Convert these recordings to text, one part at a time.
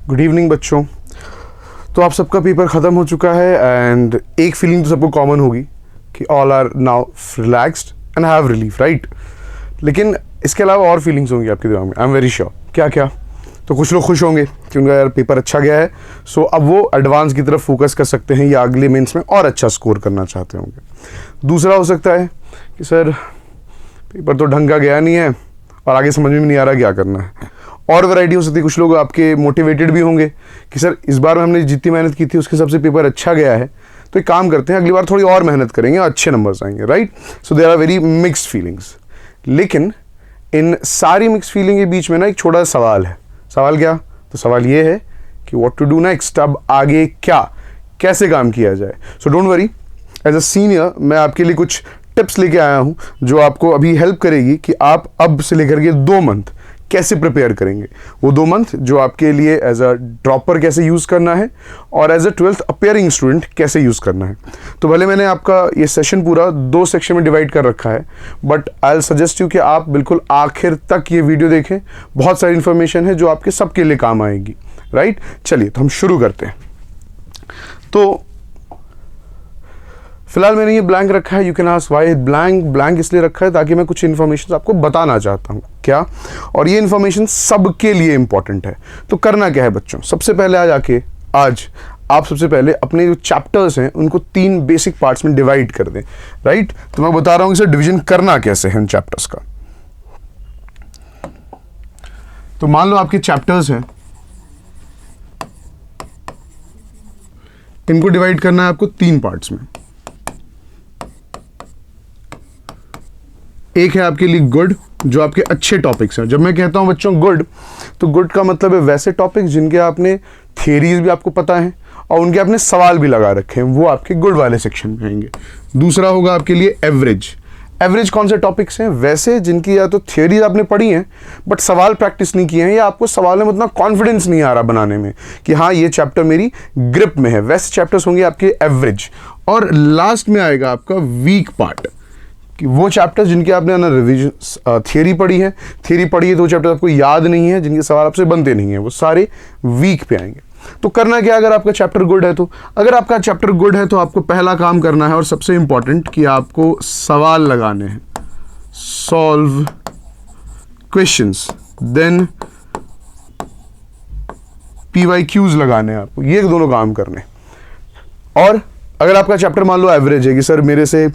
Good evening बच्चों। तो आप सबका पेपर ख़त्म हो चुका है एंड एक फीलिंग तो सबको कॉमन होगी कि all are now relaxed and have relief, right. लेकिन इसके अलावा और फीलिंग्स होंगी आपके दिमाग में, आई एम वेरी श्योर। क्या क्या? तो कुछ लोग खुश होंगे कि उनका यार पेपर अच्छा गया है, सो अब वो एडवांस की तरफ फोकस कर सकते हैं या अगले मेंस में और अच्छा स्कोर करना चाहते होंगे। दूसरा हो सकता है कि सर पेपर तो ढंग का गया नहीं है और आगे समझ में नहीं आ रहा क्या करना है। और वैरायटी हो सकती है, कुछ लोग आपके मोटिवेटेड भी होंगे कि सर इस बार हमने जितनी मेहनत की थी उसके हिसाब से पेपर अच्छा गया है, तो एक काम करते हैं अगली बार थोड़ी और मेहनत करेंगे और अच्छे नंबर्स आएंगे, right. So there are very mixed feelings. लेकिन इन सारी मिक्स फीलिंग के बीच में ना एक छोटा सा सवाल है। सवाल क्या? तो सवाल ये है कि व्हाट टू डू नेक्स्ट, अब आगे क्या, कैसे काम किया जाए। So don't worry, as a senior मैं आपके लिए कुछ टिप्स लेके आया हूँ जो आपको अभी हेल्प करेगी कि आप अब से लेकर के 2 मंथ कैसे प्रिपेयर करेंगे। वो 2 मंथ जो आपके लिए एज अ ड्रॉपर कैसे यूज़ करना है और as a 12th appearing student कैसे यूज़ करना है। तो भले मैंने आपका ये सेशन पूरा 2 सेक्शन में डिवाइड कर रखा है, but I will suggest you कि आप बिल्कुल आखिर तक ये वीडियो देखें। बहुत सारी इन्फॉर्मेशन है जो आपके सबके लिए काम आएगी, राइट। चलिए तो हम शुरू करते हैं। तो फिलहाल मैंने ये ब्लैंक रखा है। You can ask why blank इसलिए रखा है ताकि मैं कुछ इन्फॉर्मेशन आपको बताना चाहता हूँ। क्या? और ये इन्फॉर्मेशन सबके लिए इंपॉर्टेंट है। तो करना क्या है बच्चों, सबसे पहले आज आप सबसे पहले अपने जो चैप्टर्स हैं उनको 3 बेसिक पार्ट्स में डिवाइड कर दें, राइट। तो मैं बता रहा हूँ कि सर डिवीजन करना कैसे है इन चैप्टर्स का। तो मान लो आपके चैप्टर्स हैं, इनको डिवाइड करना है आपको 3 पार्ट्स में। एक है आपके लिए गुड, जो आपके अच्छे टॉपिक्स हैं। जब मैं कहता हूं बच्चों गुड, तो गुड का मतलब है वैसे टॉपिक्स जिनके आपने थियरीज भी आपको पता है और उनके आपने सवाल भी लगा रखे हैं, वो आपके गुड वाले सेक्शन में आएंगे। दूसरा होगा आपके लिए एवरेज। एवरेज कौन से टॉपिक्स हैं? वैसे जिनकी या तो थियरीज आपने पढ़ी हैं बट सवाल प्रैक्टिस नहीं किए हैं, या आपको सवाल में उतना कॉन्फिडेंस नहीं आ रहा बनाने में कि हाँ ये चैप्टर मेरी ग्रिप में है, वैसे चैप्टर्स होंगे आपके एवरेज। और लास्ट में आएगा आपका वीक पार्ट, कि वो चैप्टर्स जिनके आपने ना रिविजन थियरी पढ़ी है तो वो चैप्टर आपको याद नहीं है, जिनके सवाल आपसे बनते नहीं हैं, वो सारे वीक पे आएंगे। तो करना क्या अगर आपका चैप्टर गुड है तो? अगर आपका चैप्टर गुड है तो आपको पहला काम करना है और सबसे इंपॉर्टेंट कि आपको सवाल लगाने हैं, सॉल्व क्वेश्चंस, देन PYQs लगाने हैं आपको। ये दोनों काम करने। और अगर आपका चैप्टर मान लो एवरेज है कि सर मेरे से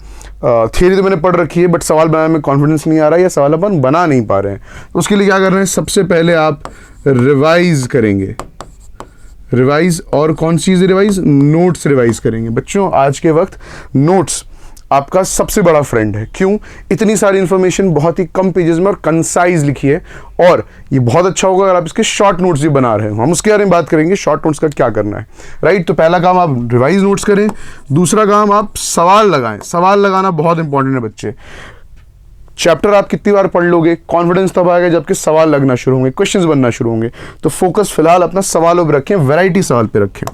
थियरी तो मैंने पढ़ रखी है बट सवाल बनाने में कॉन्फिडेंस नहीं आ रहा है या सवाल अपन बना नहीं पा रहे हैं, तो उसके लिए क्या करना है? सबसे पहले आप रिवाइज करेंगे। रिवाइज, और कौन सी चीज़ रिवाइज? नोट्स रिवाइज करेंगे। बच्चों आज के वक्त नोट्स आपका सबसे बड़ा फ्रेंड है। क्यों? इतनी सारी इंफॉर्मेशन बहुत ही कम पेजेस में और कंसाइज लिखी है, और ये बहुत अच्छा होगा अगर आप इसके शॉर्ट नोट्स भी बना रहे हो। हम उसके बारे में बात करेंगे, शॉर्ट नोट्स का क्या करना है, राइट। तो पहला काम आप रिवाइज नोट्स करें। दूसरा काम आप सवाल लगाएं। सवाल लगाना बहुत इंपॉर्टेंट है बच्चे। चैप्टर आप कितनी बार पढ़ लोगे, कॉन्फिडेंस तब आएगा जबकि सवाल लगना शुरू होंगे, क्वेश्चंस बनना शुरू होंगे। तो फोकस फिलहाल अपना सवालों पर रखें, वैरायटी सवाल पे रखें।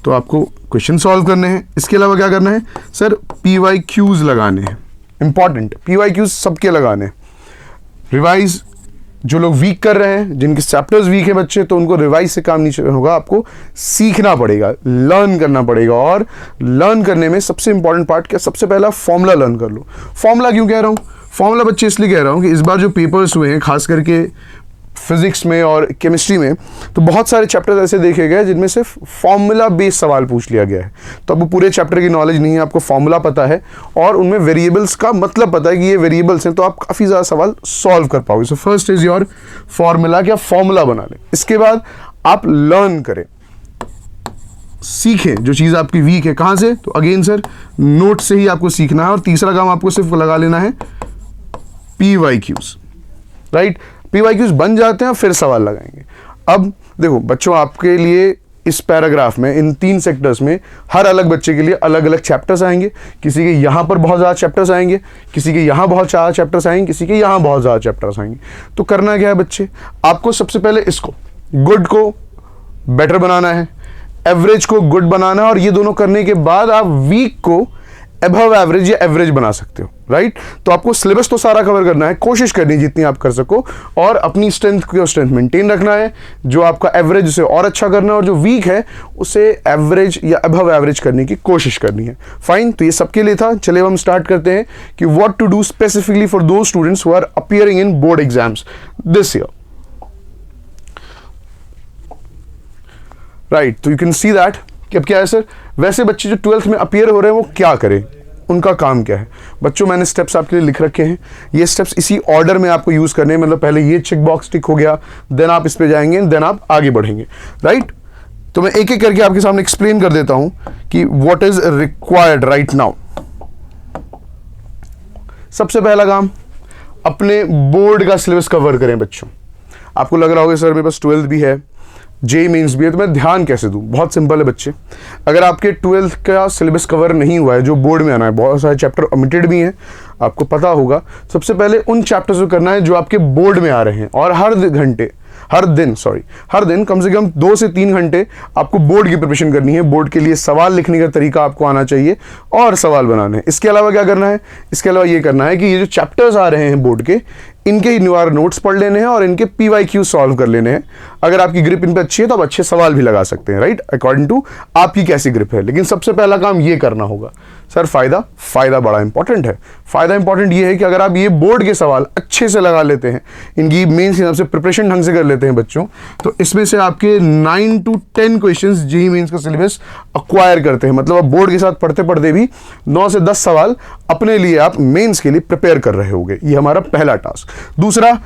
तो आपको क्वेश्चन सॉल्व करने हैं। इसके अलावा क्या करना है? सर PYQs लगाने हैं, इंपॉर्टेंट। PYQs सबके लगाने हैं। रिवाइज, जो लोग वीक कर रहे हैं, जिनके चैप्टर्स वीक है बच्चे, तो उनको रिवाइज से काम नहीं होगा, आपको सीखना पड़ेगा, लर्न करना पड़ेगा। और लर्न करने में सबसे इंपॉर्टेंट पार्ट क्या? सबसे पहला फॉर्मूला लर्न कर लो। फॉर्मूला क्यों कह रहा हूँ? फॉर्मूला बच्चे इसलिए कह रहा हूँ कि इस बार जो पेपर्स हुए हैं खास करके फिजिक्स में और केमिस्ट्री में, तो बहुत सारे चैप्टर्स ऐसे देखे गए जिनमें से फॉर्मूला बेस्ड सवाल पूछ लिया गया है। तो अब पूरे चैप्टर की नॉलेज नहीं है, आपको फॉर्मूला पता है और उनमें वेरिएबल्स का मतलब पता है कि ये वेरिएबल्स हैं, तो आप काफ़ी ज़्यादा सवाल सॉल्व कर पाओगे। So first is your formula, क्या फॉर्मूला बना लें। इसके बाद आप लर्न करें, सीखें जो चीज़ आपकी वीक है। कहाँ से? तो अगेन सर नोट से ही आपको सीखना है। और तीसरा काम आपको सिर्फ लगा लेना है PYQs, राइट। PYQs बन जाते हैं, फिर सवाल लगाएंगे। अब देखो बच्चों, आपके लिए इस पैराग्राफ में, इन 3 सेक्टर्स में, हर अलग बच्चे के लिए अलग अलग चैप्टर्स आएंगे। किसी के यहाँ पर बहुत ज़्यादा चैप्टर्स आएंगे, किसी के यहाँ बहुत ज़्यादा चैप्टर्स आएंगे, किसी के यहाँ बहुत ज़्यादा चैप्टर्स आएंगे। तो करना क्या है बच्चे? आपको सबसे पहले इसको गुड को बेटर बनाना है, एवरेज को गुड बनाना है, और ये दोनों करने के बाद आप वीक को अबव एवरेज या एवरेज बना सकते हो, राइट। तो आपको सिलेबस तो सारा कवर करना है, कोशिश करनी है जितनी आप कर सको, और अपनी स्ट्रेंथ को स्ट्रेंथ मेंटेन रखना है। जो आपका एवरेज उसे और अच्छा करना है, और जो वीक है उसे एवरेज या अबव एवरेज करने की कोशिश करनी है। फाइन, तो ये सबके लिए था। चलिए हम स्टार्ट करते हैं कि what to do specifically for those students who are appearing in board exams this year, right. तो यू कैन सी दैट कि अब क्या है सर, वैसे बच्चे जो 12th में अपीयर हो रहे हैं वो क्या करें, उनका काम क्या है। बच्चों मैंने स्टेप्स आपके लिए लिख रखे हैं, ये स्टेप्स इसी ऑर्डर में आपको यूज करने हैं। मतलब पहले ये चेक बॉक्स टिक हो गया, देन आप इस पे जाएंगे, देन आप आगे बढ़ेंगे, राइट। तो मैं एक एक करके आपके सामने एक्सप्लेन कर देता हूं कि what is required right now. सबसे पहला काम, अपने बोर्ड का सिलेबस कवर करें बच्चों। आपको लग रहा होगा सर मेरे पास 12th भी है, जेई मेंस भी है, तो मैं ध्यान कैसे दूं। बहुत सिंपल है बच्चे, अगर आपके 12th का सिलेबस कवर नहीं हुआ है, जो बोर्ड में आना है, बहुत सारे चैप्टर ओमिटेड भी हैं, आपको पता होगा। सबसे पहले उन चैप्टर्स को करना है जो आपके बोर्ड में आ रहे हैं, और हर दिन कम से कम 2 से 3 घंटे आपको बोर्ड की प्रिपरेशन करनी है। बोर्ड के लिए सवाल लिखने का तरीका आपको आना चाहिए और सवाल बनाने हैं। इसके अलावा क्या करना है, इसके अलावा ये करना है कि ये जो चैप्टर्स आ रहे हैं बोर्ड के, इनके नोट्स पढ़ लेने हैं और इनके PYQ सॉल्व कर लेने हैं। अगर आपकी ग्रिप इन पे अच्छी है तो आप अच्छे सवाल भी लगा सकते हैं, राइट, अकॉर्डिंग टू आपकी कैसी ग्रिप है। लेकिन सबसे पहला काम ये करना होगा। सर फायदा बड़ा इंपॉर्टेंट है। फायदा इंपॉर्टेंट ये है कि अगर आप ये बोर्ड के सवाल अच्छे से लगा लेते हैं, इनकी मेंस हिसाब से प्रिपरेशन ढंग से कर लेते हैं बच्चों, तो इसमें से आपके 9 to 10 क्वेश्चंस जेईई मेंस का सिलेबस अक्वायर करते हैं। मतलब आप बोर्ड के साथ पढ़ते पढ़ते भी 9 से 10 सवाल अपने लिए आप मेंस के लिए प्रिपेयर कर रहे होंगे। ये हमारा पहला टास्क। दूसरा,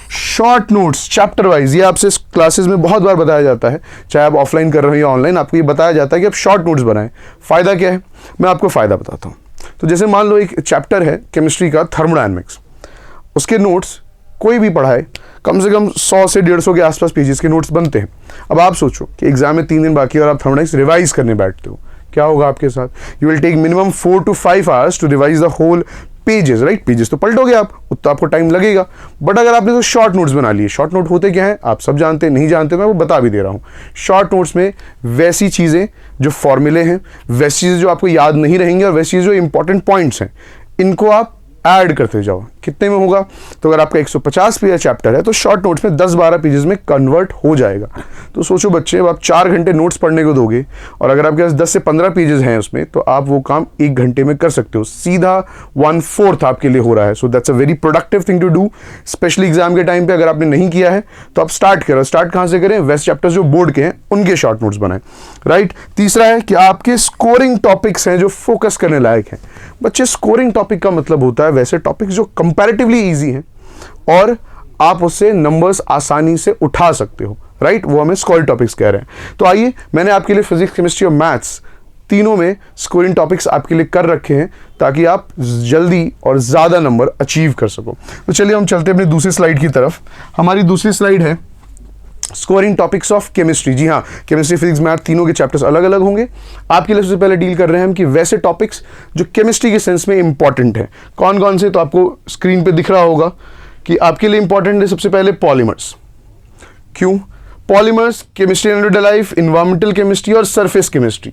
शॉर्ट नोट्स चैप्टर वाइज। ये आपसे क्लासेस में बहुत बार बताया जाता है, चाहे आप ऑफलाइन कर रहे हो या ऑनलाइन, आपको ये बताया जाता है कि आप शॉर्ट नोट्स बनाएं। फायदा क्या है, मैं आपको फायदा बताता हूँ। तो जैसे मान लो एक चैप्टर है केमिस्ट्री का, थर्मोडायनेमिक्स, उसके नोट्स कोई भी पढ़ाए, कम से कम 100 से 150 के आसपास पेजेस के नोट्स बनते हैं। अब आप सोचो कि एग्जाम में 3 दिन बाकी है और आप थर्मोडायनेमिक्स रिवाइज करने बैठते हो, क्या होगा आपके साथ। You will take minimum 4 to 5 hours to revise the whole pages, right. Pages तो पलटोगे आप, उतना आपको टाइम लगेगा। बट अगर आपने तो शॉर्ट नोट्स बना लिए, शॉर्ट नोट होते क्या है आप सब जानते हैं, नहीं जानते मैं वो बता भी दे रहा हूँ। शॉर्ट नोट्स में वैसी चीज़ें जो फॉर्मूले हैं, वैसी चीज़ें जो आपको याद नहीं रहेंगी, और वैसी चीज़ें जो इंपॉर्टेंट पॉइंट्स हैं, इनको आप ऐड करते जाओ। कितने में होगा, तो अगर आपका 150 पेज चैप्टर है तो शॉर्ट नोट्स में 10-12 पेजेस में कन्वर्ट हो जाएगा। तो सोचो बच्चे, अब आप 4 घंटे नोट्स पढ़ने को दोगे, और अगर आपके पास 10 से 15 पेजेस हैं उसमें, तो आप वो काम 1 घंटे में कर सकते हो। सीधा 1/4 आपके लिए हो रहा है। So that's a very productive thing to do, specially exam के टाइम पे। अगर आपने नहीं किया है तो आप स्टार्ट करो। स्टार्ट कहाँ से करें, वेस्ट चैप्टर्स जो बोर्ड के हैं उनके शॉर्ट नोट्स बनाएं, राइट। तीसरा है कि आपके स्कोरिंग टॉपिक्स हैं जो फोकस करने लायक हैं। बच्चे, स्कोरिंग टॉपिक का मतलब होता है वैसे टॉपिक्स जो कंपैरेटिवली इजी हैं और आप उससे नंबर्स आसानी से उठा सकते हो, राइट, वो हमें स्कोरिंग टॉपिक्स कह रहे हैं। तो आइए, मैंने आपके लिए फिजिक्स, केमिस्ट्री और मैथ्स तीनों में स्कोरिंग टॉपिक्स आपके लिए कर रखे हैं ताकि आप जल्दी और ज़्यादा नंबर अचीव कर सको। तो चलिए हम चलते हैं अपनी दूसरी स्लाइड की तरफ। हमारी दूसरी स्लाइड है स्कोरिंग टॉपिक्स ऑफ केमिस्ट्री। जी हाँ, केमिस्ट्री, फिजिक्स, मैथ तीनों के चैप्टर्स अलग अलग होंगे। आपके लिए सबसे पहले डील कर रहे हैं हम कि वैसे टॉपिक्स जो केमिस्ट्री के सेंस में इंपॉर्टेंट हैं। कौन कौन से, तो आपको स्क्रीन पे दिख रहा होगा कि आपके लिए इंपॉर्टेंट है सबसे पहले पॉलीमर्स। क्यों? Polymers, chemistry under life, environmental chemistry और सरफेस केमिस्ट्री,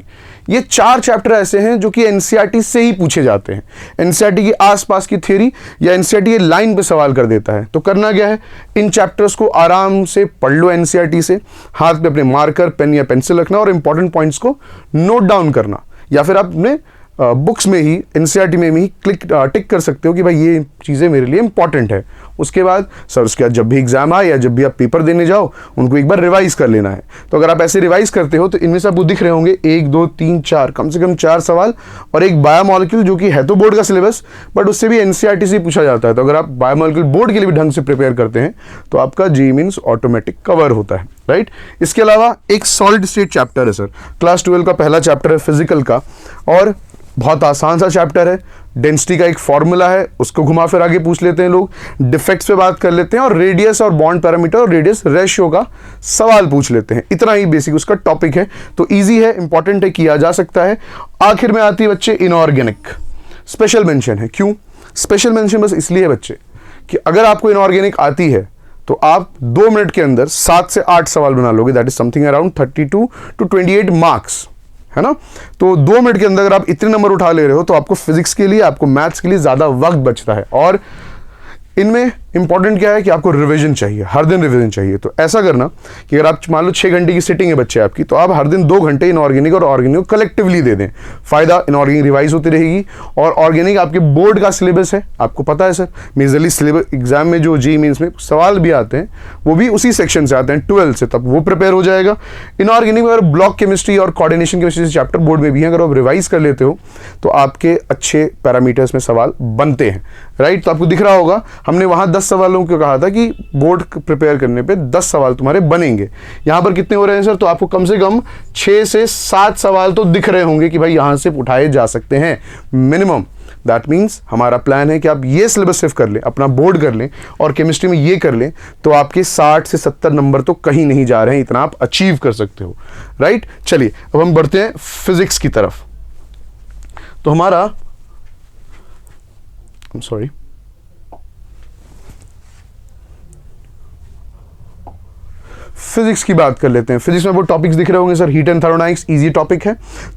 ये 4 चैप्टर ऐसे हैं जो कि एनसीईआरटी से ही पूछे जाते हैं। एनसीईआरटी के आसपास की थ्योरी या एनसीईआरटी के लाइन पे सवाल कर देता है। तो करना क्या है, इन चैप्टर्स को आराम से पढ़ लो एनसीईआरटी से, हाथ में अपने मार्कर, पेन या पेंसिल रखना और इंपॉर्टेंट पॉइंट्स को नोट डाउन करना, या फिर आप अपने बुक्स में ही, एनसीईआरटी में ही टिक कर सकते हो कि भाई ये चीज़ें मेरे लिए इंपॉर्टेंट है। उसके बाद सर उसके बाद जब भी एग्जाम आए या जब भी आप पेपर देने जाओ, उनको एक बार रिवाइज कर लेना है। तो अगर आप ऐसे रिवाइज करते हो तो इनमें से आपको दिख रहे होंगे 1, 2, 3, 4, कम से कम 4 सवाल, और एक बायोमॉलिक्यूल जो कि है तो बोर्ड का सिलेबस बट उससे भी एनसीईआरटी से पूछा जाता है। तो अगर आप बायोमॉलिक्यूल बोर्ड के लिए भी ढंग से प्रिपेयर करते हैं तो आपका जेईई मींस ऑटोमेटिक कवर होता है, राइट। इसके अलावा एक सॉलिड स्टेट चैप्टर है सर, क्लास 12 का पहला चैप्टर है फिजिकल का, और बहुत आसान सा चैप्टर है। डेंसिटी का एक फॉर्मूला है, उसको घुमा फिर आगे पूछ लेते हैं लोग, डिफेक्ट्स पे बात कर लेते हैं, और रेडियस और बॉन्ड पैरामीटर और रेडियस रेशियो का सवाल पूछ लेते हैं। इतना ही बेसिक उसका टॉपिक है। तो इजी है, इंपॉर्टेंट है, किया जा सकता है। आखिर में आती है बच्चे इनऑर्गेनिक, स्पेशल मेंशन है। क्यों स्पेशल मेंशन? बस इसलिए है बच्चे कि अगर आपको इनऑर्गेनिक आती है तो आप 2 मिनट के अंदर 7 से 8 सवाल बना लोगे। That is something around 32 to 28 marks, है ना। तो 2 मिनट के अंदर अगर आप इतने नंबर उठा ले रहे हो तो आपको फिजिक्स के लिए, आपको मैथ्स के लिए ज़्यादा वक्त बचता है। और इनमें इंपॉर्टेंट क्या है कि आपको रिवीजन चाहिए, हर दिन रिवीजन चाहिए। तो ऐसा करना कि अगर आप मान लो 6 घंटे की सिटिंग है बच्चे आपकी, तो आप हर दिन 2 घंटे इनऑर्गेनिक और ऑर्गेनिक को कलेक्टिवली दे दें। फायदा, इनऑर्गेनिक रिवाइज होती रहेगी और ऑर्गेनिक आपके बोर्ड का सिलेबस है, आपको पता है सर। मेजरली सिलेबस एग्जाम में जो जी मीन्स में सवाल भी आते हैं वो भी उसी सेक्शन से आते हैं 12 से, तब वो प्रिपेयर हो जाएगा। इनऑर्गेनिक में अगर ब्लॉक केमिस्ट्री और कोऑर्डिनेशन केमिस्ट्री चैप्टर बोर्ड में भी है, अगर आप रिवाइज कर लेते हो तो आपके अच्छे पैरामीटर्स में सवाल बनते हैं, राइट। तो आपको दिख रहा होगा हमने वहां 10 सवालों को कहा था कि बोर्ड प्रिपेयर करने पे 10 सवाल तुम्हारे बनेंगे। यहां पर कितने हो रहे हैं सर? तो आपको कम से कम 6 से 7 सवाल तो दिख रहे होंगे कि भाई यहां से उठाए जा सकते हैं मिनिमम। दैट मीन्स हमारा प्लान है कि आप ये सिलेबस सिर्फ कर लें, अपना बोर्ड कर लें और केमिस्ट्री में ये कर लें, तो आपके 60 से 70 नंबर तो कहीं नहीं जा रहे हैं, इतना आप अचीव कर सकते हो, राइट। चलिए अब हम बढ़ते हैं फिजिक्स की तरफ। तो हमारा सॉरी फिजिक्स की बात कर लेते हैं। फिजिक्स में वो टॉपिक्स दिख रहे होंगे sir, heat and thermodynamics easy topic है।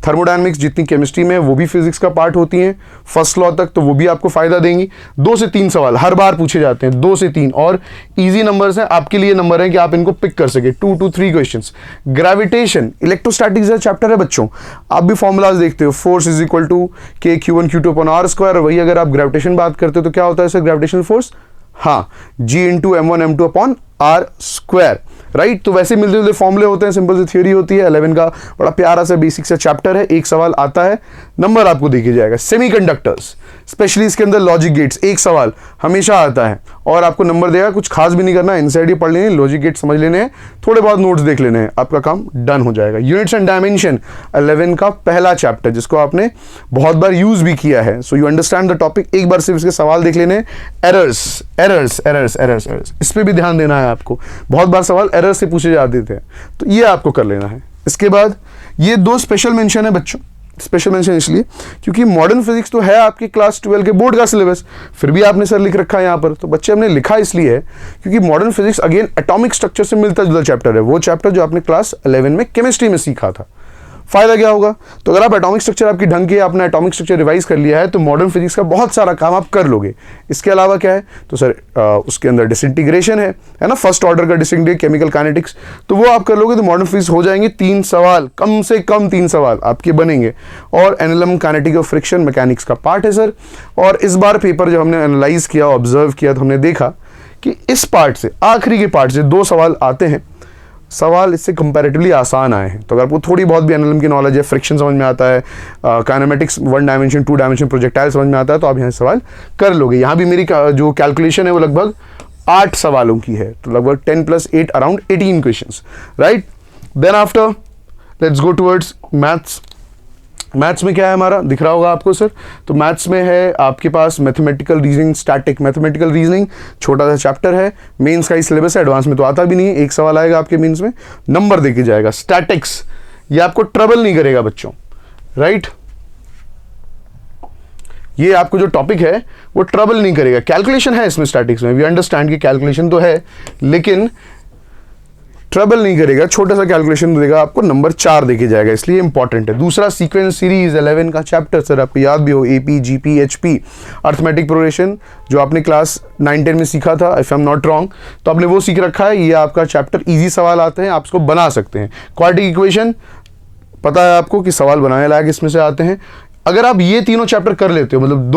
थर्मोडायनेमिक्स जितनी केमिस्ट्री में है वो भी फिजिक्स का पार्ट होती हैं फर्स्ट लॉ तक, तो वो भी आपको फायदा देंगी। 2 से 3 सवाल हर बार पूछे जाते हैं, 2 से 3, और इजी नंबर्स हैं आपके लिए, नंबर है कि आप इनको पिक कर सके। 2 to 3 क्वेश्चंस। ग्रेविटेशन, इलेक्ट्रोस्टैटिक्स का चैप्टर है बच्चों, आप भी फॉर्मूलाज देखते हो, फोर्स इज इक्वल टू के Q1 Q2 upon R square. वही अगर आप ग्रेविटेशन बात करते हो तो क्या होता है सर ग्रेविटेशनल फोर्स? हाँ, G into M1 M2 upon R square, right. तो वैसे मिलते जुलते फॉर्मूले होते हैं, सिंपल सी थ्योरी होती है। 11 का बड़ा प्यारा सा बेसिक सा चैप्टर है, एक सवाल आता है, नंबर आपको देखिए जाएगा। सेमीकंडक्टर्स, स्पेशली इसके अंदर लॉजिक गेट्स, एक सवाल हमेशा आता है और आपको नंबर देगा। कुछ खास भी नहीं करना, एनसीईआरटी पढ़ लेनी, लॉजिक गेट समझ लेने हैं, थोड़े बहुत नोट्स देख लेने हैं, आपका काम डन हो जाएगा। यूनिट्स एंड डायमेंशन 11 का पहला चैप्टर, जिसको आपने बहुत बार यूज भी किया है, so you understand the topic. एक बार सिर्फ इसके सवाल देख लेने। Errors errors errors errors errors, इस पर भी ध्यान देना है आपको, बहुत बार सवाल एरर से पूछे जाते थे, तो ये आपको कर लेना है। इसके बाद ये 2 स्पेशल मेंशन है बच्चों, स्पेशल मेंशन इसलिए क्योंकि मॉडर्न फिजिक्स तो है आपकी क्लास 12 के बोर्ड का सिलेबस, फिर भी आपने सर लिख रखा है यहाँ पर, तो बच्चे हमने लिखा इसलिए है क्योंकि modern physics again atomic structure से मिलता जुलता चैप्टर है, वो चैप्टर जो आपने क्लास 11 में केमिस्ट्री में सीखा था। फायदा क्या होगा? तो अगर आप एटॉमिक स्ट्रक्चर आपकी ढंग के अपना एटॉमिक स्ट्रक्चर रिवाइज कर लिया है तो मॉडर्न फिजिक्स का बहुत सारा काम आप कर लोगे। इसके अलावा क्या है? तो सर उसके अंदर डिसइंटीग्रेशन है ना, फर्स्ट ऑर्डर का डिसइंटीग्रेशन, केमिकल काइनेटिक्स, तो वो आप कर लोगे तो मॉडर्न फिजिक्स हो जाएंगे। 3 सवाल, कम से कम 3 सवाल आपके बनेंगे। और एनालम काइनेटिक और फ्रिक्शन मैकेनिक्स का पार्ट है सर। और इस बार पेपर जब हमने एनालाइज किया, ऑब्जर्व किया, तो हमने देखा कि इस पार्ट से, आखिरी के पार्ट से 2 सवाल आते हैं, सवाल इससे कंपैरेटिवली आसान आए हैं। तो अगर आपको थोड़ी बहुत भी एनालिम की नॉलेज है, फ्रिक्शन समझ में आता है, काइनेमेटिक्स 1 डायमेंशन 2 डायमेंशन प्रोजेक्टाइल समझ में आता है, तो आप यहाँ सवाल कर लोगे। यहाँ भी मेरी जो कैलकुलेशन है वो लगभग 8 सवालों की है, तो लगभग 10 + 8 around 18 questions, right. Then after let's go towards maths. Maths में क्या है हमारा, दिख रहा होगा आपको सर। तो मैथ्स में है आपके पास mathematical reasoning, static mathematical reasoning, छोटा सा चैप्टर है, मेंस का ही सिलेबस है, एडवांस में तो आता भी नहीं है, एक सवाल आएगा आपके मेंस में, नंबर देके जाएगा। स्टैटिक्स ये आपको ट्रबल नहीं करेगा बच्चों, राइट। ये आपको जो टॉपिक है वो ट्रबल नहीं करेगा। कैलकुलेशन है इसमें स्टैटिक्स में, वी अंडरस्टैंड कि कैलकुलेशन तो है, लेकिन ट्रबल नहीं करेगा, छोटा सा कैलकुलेशन देगा आपको, नंबर 4 देके जाएगा, इसलिए इंपॉर्टेंट है। दूसरा सीक्वेंस सीरीज 11 का चैप्टर सर, आपको याद भी हो, AP GP HP, arithmetic progression, जो आपने क्लास 9-10 में सीखा था if I am not wrong, तो आपने वो सीख रखा है। ये आपका चैप्टर इजी सवाल आते हैं, आप इसको बना सकते हैं। क्वाड्रेटिक इक्वेशन पता है आपको कि सवाल बनाने लायक इसमें से आते हैं। अगर आप ये तीनों चैप्टर कर लेते हो, मतलब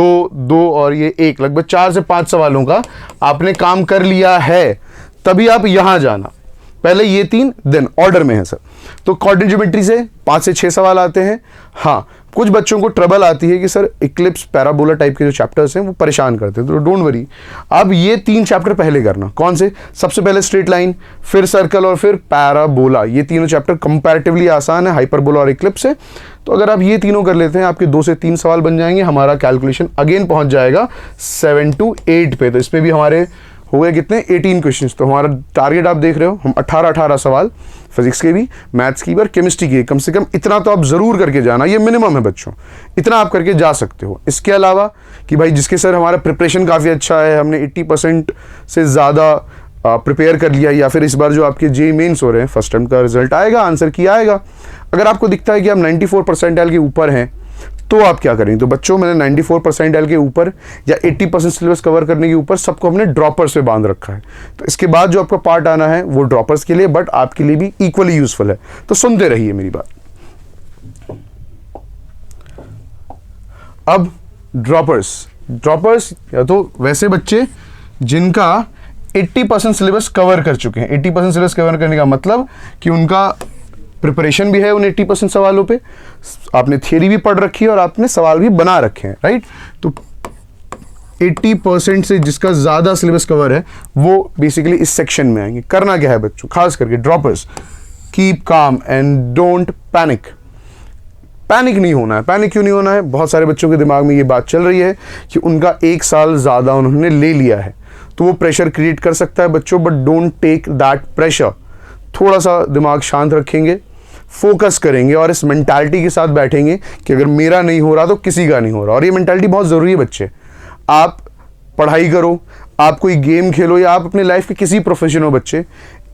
2 और ये 1, लगभग 4 से 5 सवालों का आपने काम कर लिया है, तभी आप यहां जाना। पहले ये 3, देन ऑर्डर में है सर। तो कोऑर्डिनेट ज्योमेट्री से 5 से 6 सवाल आते हैं। हाँ, कुछ बच्चों को ट्रबल आती है कि सर इक्लिप्स, पैराबोला टाइप के जो चैप्टर्स हैं वो परेशान करते हैं, तो डोंट वरी, अब ये 3 चैप्टर पहले करना। कौन से? सबसे पहले स्ट्रेट लाइन, फिर सर्कल और फिर पैराबोला। ये तीनों चैप्टर कंपैरेटिवली आसान है, हाइपरबोला और इक्लिप्स है। तो अगर आप ये तीनों कर लेते हैं, आपके 2 से 3 सवाल बन जाएंगे। हमारा कैलकुलेशन अगेन पहुंच जाएगा 7 to 8 पे। तो इसमें भी हमारे हो गए कितने? 18 क्वेश्चंस। तो हमारा टारगेट आप देख रहे हो, हम 18 सवाल फिजिक्स के भी, मैथ्स की भी और केमिस्ट्री की, कम से कम इतना तो आप जरूर करके जाना, ये मिनिमम है बच्चों, इतना आप करके जा सकते हो। इसके अलावा कि भाई जिसके सर हमारा प्रिपरेशन काफ़ी अच्छा है, हमने 80% से ज़्यादा प्रिपेयर कर लिया, या फिर इस बार जो आपके जेईई मेंस हो रहे हैं, फर्स्ट टाइम का रिजल्ट आएगा, आंसर की आएगा, अगर आपको दिखता है कि आप 94 परसेंटाइल के ऊपर हैं तो आप क्या करेंगे? तो बच्चों, मैंने 94 परसेंटाइल के ऊपर या 80% सिलेबस कवर करने के ऊपर सबको अपने ड्रॉपर्स पे बांध रखा है। तो इसके बाद जो आपका पार्ट आना है वो ड्रॉपर्स के लिए, बट आपके लिए भी इक्वली यूजफुल है, तो सुनते रहिए मेरी बात। अब ड्रॉपर्स या तो वैसे बच्चे जिनका 80% सिलेबस कवर कर चुके हैं। 80% सिलेबस कवर करने का मतलब कि उनका प्रिपरेशन भी है उन 80% सवालों पे, आपने थियरी भी पढ़ रखी है और आपने सवाल भी बना रखे हैं, राइट। तो 80% से जिसका ज़्यादा सिलेबस कवर है वो बेसिकली इस सेक्शन में आएंगे। करना क्या है बच्चों, खास करके droppers, keep calm and don't panic. Panic नहीं होना है। पैनिक क्यों नहीं होना है? बहुत सारे बच्चों के दिमाग में ये बात चल रही है कि उनका 1 साल ज़्यादा उन्होंने ले लिया है, तो वो प्रेशर क्रिएट कर सकता है बच्चों, but don't take that pressure. थोड़ा सा दिमाग शांत रखेंगे, फोकस करेंगे और इस मेंटालिटी के साथ बैठेंगे कि अगर मेरा नहीं हो रहा तो किसी का नहीं हो रहा। और ये मेंटालिटी बहुत ज़रूरी है बच्चे। आप पढ़ाई करो, आप कोई गेम खेलो या आप अपने लाइफ के किसी प्रोफेशन हो बच्चे,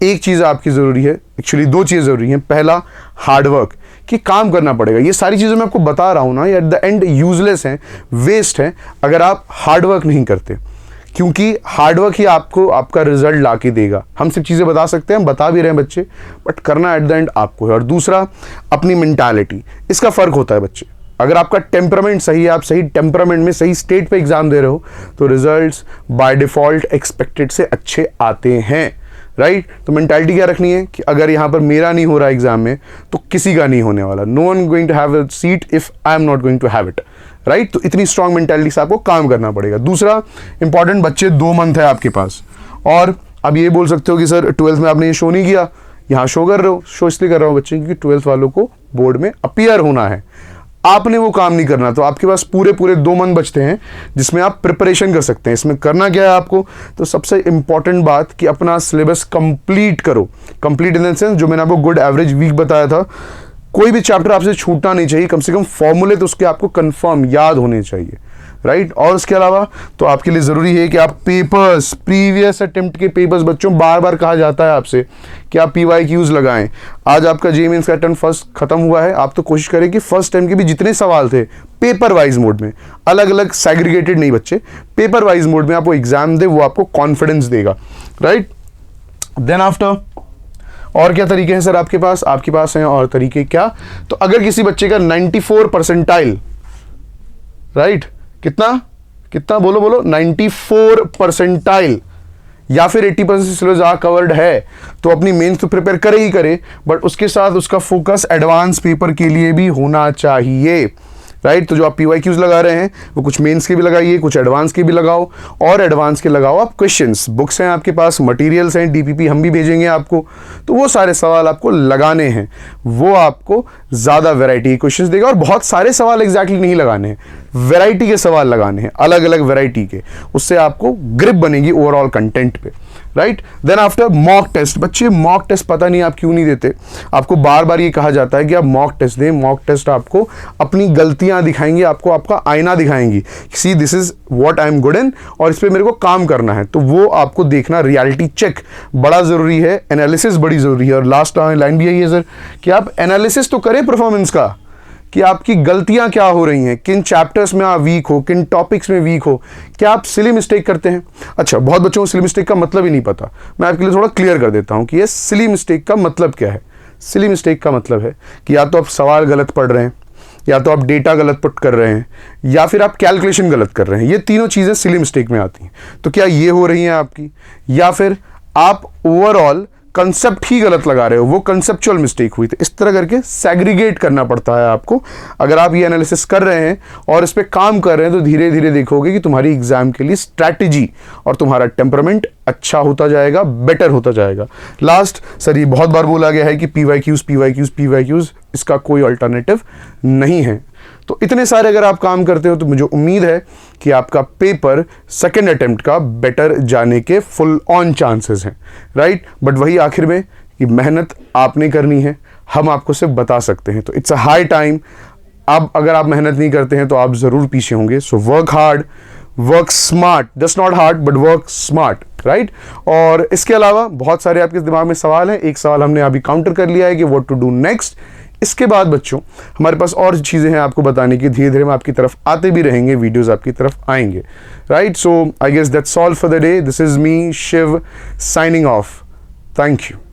एक चीज़ आपकी ज़रूरी है, एक्चुअली 2 चीज़ें ज़रूरी हैं। पहला, हार्डवर्क, कि काम करना पड़ेगा। ये सारी चीज़ें मैं आपको बता रहा हूँ ना, ये एट द एंड यूजलेस हैं, वेस्ट हैं अगर आप हार्डवर्क नहीं करते, क्योंकि हार्डवर्क ही आपको आपका रिजल्ट ला के देगा। हम सिर्फ चीज़ें बता सकते हैं, हम बता भी रहे हैं बच्चे, बट करना एट द एंड आपको है। और दूसरा, अपनी मेंटालिटी, इसका फ़र्क होता है बच्चे। अगर आपका टेम्परामेंट सही है, आप सही टेम्परामेंट में सही स्टेट पे एग्जाम दे रहे हो, तो रिजल्ट्स बाय डिफ़ॉल्ट एक्सपेक्टेड से अच्छे आते हैं, राइट। तो मेंटालिटी क्या रखनी है कि अगर यहाँ पर मेरा नहीं हो रहा एग्जाम में तो किसी का नहीं होने वाला। No one going to have a seat if I am not going to have it, right. तो इतनी स्ट्रांग मेंटालिटी से आपको काम करना पड़ेगा। दूसरा इंपॉर्टेंट बच्चे, 2 मंथ है आपके पास, और अब ये बोल सकते हो कि सर 12th में आपने ये शो नहीं किया, यहाँ शो कर रहे हो। शो इसलिए कर रहा हूँ बच्चे क्योंकि 12th वालों को बोर्ड में अपीयर होना है, आपने वो काम नहीं करना। तो आपके पास पूरे 2 मंथ बचते हैं जिसमें आप प्रिपरेशन कर सकते हैं। इसमें करना क्या है आपको? तो सबसे इंपॉर्टेंट बात कि अपना सिलेबस कंप्लीट करो। कंप्लीट इन द सेंस, जो मैंने आपको गुड एवरेज वीक बताया था, कोई भी चैप्टर आपसे छूटना नहीं चाहिए। कम से कम फॉर्मूले तो उसके आपको कंफर्म याद होने चाहिए, राइट। और उसके अलावा तो आपके लिए ज़रूरी है कि आप पेपर्स, प्रीवियस अटेम्प्ट के पेपर्स, बच्चों बार बार कहा जाता है आपसे कि आप PYQs लगाएं। आज आपका JEE मेंस का टर्म फर्स्ट खत्म हुआ है, आप तो कोशिश करें कि फर्स्ट टाइम के भी जितने सवाल थे पेपर वाइज मोड में, अलग अलग सेग्रीगेटेड नहीं बच्चे, पेपर वाइज मोड में आपको एग्जाम दे, वो आपको कॉन्फिडेंस देगा, राइट। देन आफ्टर और क्या तरीके हैं सर आपके पास? आपके पास हैं और तरीके क्या? तो अगर किसी बच्चे का 94 परसेंटाइल, राइट, कितना बोलो 94 परसेंटाइल या फिर 80% सिलेबस ज़्यादा कवर्ड है, तो अपनी मेंस तो प्रिपेयर करे ही करे, बट उसके साथ उसका फोकस एडवांस पेपर के लिए भी होना चाहिए, राइट। तो जो आप PYQs लगा रहे हैं वो कुछ मेंस के भी लगाइए, कुछ एडवांस के भी लगाओ, और एडवांस के लगाओ आप क्वेश्चंस। बुक्स हैं आपके पास, मटेरियल्स हैं, DPP हम भी भेजेंगे आपको, तो वो सारे सवाल आपको लगाने हैं। वो आपको ज़्यादा वैरायटी के क्वेश्चंस देगा, और बहुत सारे सवाल एग्जैक्टली नहीं लगाने हैं, वैरायटी के सवाल लगाने हैं, अलग अलग वैरायटी के। उससे आपको ग्रिप बनेगी ओवरऑल कंटेंट पे, right. Then after mock test. बच्चे मॉक टेस्ट पता नहीं आप क्यों नहीं देते, आपको बार बार ये कहा जाता है कि आप मॉक टेस्ट दें। मॉक टेस्ट आपको अपनी गलतियां दिखाएंगी, आपको आपका आईना दिखाएंगी, see this is what I am good in, और इस पर मेरे को काम करना है। तो वो आपको देखना, रियलिटी चेक बड़ा ज़रूरी है, एनालिसिस बड़ी ज़रूरी है। और लास्ट लाइन भी यही है सर कि आप एनालिसिस तो करें परफॉर्मेंस का, कि आपकी गलतियां क्या हो रही हैं, किन चैप्टर्स में आप वीक हो, किन टॉपिक्स में वीक हो, क्या आप सिली मिस्टेक करते हैं। अच्छा, बहुत बच्चों को सिली मिस्टेक का मतलब ही नहीं पता, मैं आपके लिए थोड़ा क्लियर कर देता हूं कि ये सिली मिस्टेक का मतलब क्या है। सिली मिस्टेक का मतलब है कि या तो आप सवाल गलत पढ़ रहे हैं, या तो आप डेटा गलत पुट कर रहे हैं, या फिर आप कैलकुलेशन गलत कर रहे हैं। ये तीनों चीज़ें सिली मिस्टेक में आती हैं। तो क्या ये हो रही हैं आपकी, या फिर आप ओवरऑल कंसेप्ट ही गलत लगा रहे हो, वो कंसेप्चुअल मिस्टेक हुई। तो इस तरह करके सेग्रीगेट करना पड़ता है आपको। अगर आप ये एनालिसिस कर रहे हैं और इस पर काम कर रहे हैं, तो धीरे धीरे देखोगे कि तुम्हारी एग्जाम के लिए स्ट्रैटेजी और तुम्हारा टेम्परामेंट अच्छा होता जाएगा, बेटर होता जाएगा। लास्ट सर, ये बहुत बार बोला गया है कि PYQs, इसका कोई अल्टरनेटिव नहीं है। तो इतने सारे अगर आप काम करते हो तो मुझे उम्मीद है कि आपका पेपर सेकंड अटेम्प्ट का बेटर जाने के फुल ऑन चांसेस हैं, राइट। बट वही आखिर में कि मेहनत आपने करनी है, हम आपको सिर्फ बता सकते हैं। तो इट्स अ हाई टाइम। अब अगर आप मेहनत नहीं करते हैं तो आप ज़रूर पीछे होंगे। So work hard, work smart, just not hard but work smart, right. और इसके अलावा बहुत सारे आपके दिमाग में सवाल हैं। एक सवाल हमने अभी काउंटर कर लिया है कि व्हाट टू डू नेक्स्ट, इसके बाद बच्चों हमारे पास और चीज़ें हैं आपको बताने की, धीरे धीरे हम आपकी तरफ आते भी रहेंगे, वीडियोस आपकी तरफ आएंगे, right? So I guess that's all for the day. This is me Shiv signing off. Thank you.